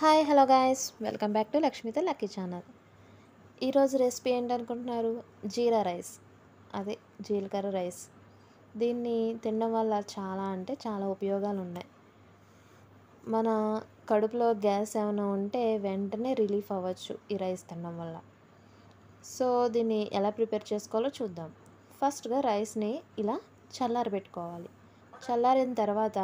Hi hello guys welcome back to లక్ష్మీతో lucky channel. ఈరోజు recipe ఏంటనుకుంటున్నారు? జీరా రైస్, అదే జీలకర్ర రైస్. దీన్ని తినడం వల్ల చాలా అంటే చాలా ఉపయోగాలు ఉన్నాయి. మన కడుపులో గ్యాస్ ఏమైనా ఉంటే వెంటనే రిలీఫ్ అవ్వచ్చు ఈ రైస్ తినడం వల్ల. సో దీన్ని ఎలా ప్రిపేర్ చేసుకోవాలో చూద్దాం. ఫస్ట్గా రైస్ని ఇలా చల్లారబెట్టుకోవాలి. చల్లారిన తర్వాత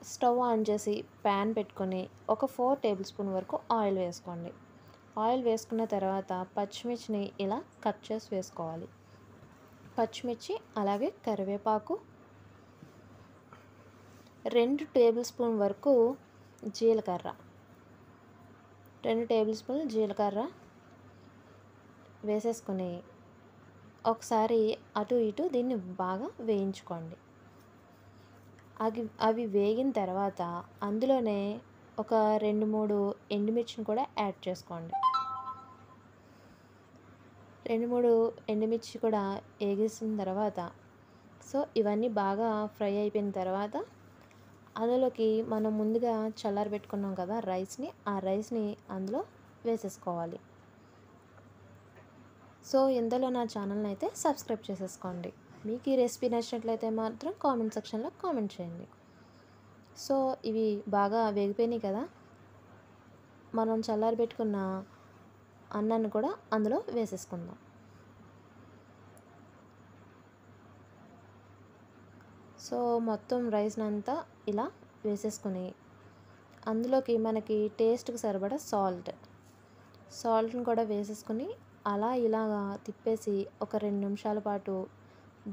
స్టవ్ ఆన్ చేసి ప్యాన్ పెట్టుకొని ఒక 4 టేబుల్ స్పూన్ వరకు ఆయిల్ వేసుకోండి. ఆయిల్ వేసుకున్న తర్వాత పచ్చిమిర్చిని ఇలా కట్ చేసి వేసుకోవాలి. పచ్చిమిర్చి అలాగే కరివేపాకు, 2 టేబుల్ స్పూన్ వరకు జీలకర్ర, 2 టేబుల్ స్పూన్లు జీలకర్ర వేసేసుకొని ఒకసారి అటు ఇటు దీన్ని బాగా వేయించుకోండి. అవి వేగిన తర్వాత అందులోనే ఒక 2-3 ఎండుమిర్చిని కూడా యాడ్ చేసుకోండి. 2-3 ఎండుమిర్చి కూడా వేగేసిన తర్వాత ఇవన్నీ బాగా ఫ్రై అయిపోయిన తర్వాత అందులోకి మనం ముందుగా చల్లారబెట్టుకున్నాం కదా ఆ రైస్ని అందులో వేసేసుకోవాలి. ఇందులో నా ఛానల్ని అయితే సబ్స్క్రైబ్ చేసేసుకోండి. మీకు ఈ రెసిపీ నచ్చినట్లయితే మాత్రం కామెంట్ సెక్షన్లో కామెంట్ చేయండి. ఇవి బాగా వేగిపోయినాయి కదా, మనం చల్లారబెట్టుకున్న అన్నాన్ని కూడా అందులో వేసేసుకుందాం. మొత్తం రైస్ని అంతా ఇలా వేసేసుకొని అందులోకి మనకి టేస్ట్కి సరిపడా సాల్ట్ని కూడా వేసేసుకొని అలా ఇలాగా తిప్పేసి ఒక 2 నిమిషాల పాటు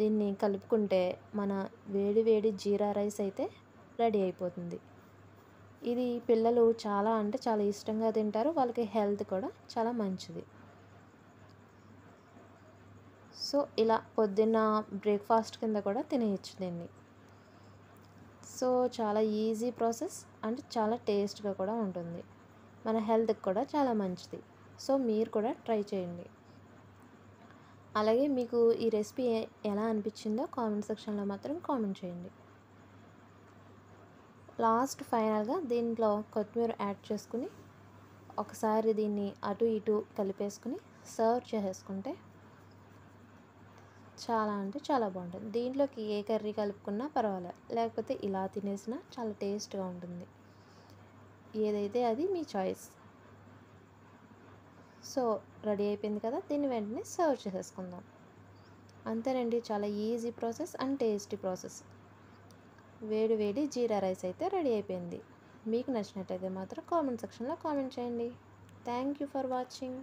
దీన్ని కలుపుకుంటే మన వేడి వేడి జీరా రైస్ అయితే రెడీ అయిపోతుంది. ఇది పిల్లలు చాలా అంటే చాలా ఇష్టంగా తింటారు. వాళ్ళకి హెల్త్ కూడా చాలా మంచిది. ఇలా పొద్దున్న బ్రేక్ఫాస్ట్ కింద కూడా తినేయచ్చు దీన్ని. చాలా ఈజీ ప్రాసెస్ అంటే చాలా టేస్ట్గా కూడా ఉంటుంది. మన హెల్త్కి కూడా చాలా మంచిది. మీరు కూడా ట్రై చేయండి. అలాగే మీకు ఈ రెసిపీ ఎలా అనిపించిందో కామెంట్ సెక్షన్లో మాత్రం కామెంట్ చేయండి. ఫైనల్గా దీంట్లో కొత్తిమీర యాడ్ చేసుకుని ఒకసారి దీన్ని అటు ఇటు కలిపేసుకుని సర్వ్ చేసేసుకుంటే చాలా అంటే చాలా బాగుంటుంది. దీంట్లోకి ఏ కర్రీ కలుపుకున్నా పర్వాలేదు, లేకపోతే ఇలా తినేసినా చాలా టేస్ట్గా ఉంటుంది. ఏదైతే అది మీ చాయిస్. రెడీ అయిపోయింది కదా, దీన్ని వెంటనే సర్వ్ చేసేసుకుందాం. అంతేనండి, చాలా easy process and tasty process. వేడి వేడి జీరా రైస్ అయితే రెడీ అయిపోయింది. మీకు నచ్చినట్టయితే మాత్రం కామెంట్ సెక్షన్లో కామెంట్ చేయండి. Thank you for watching.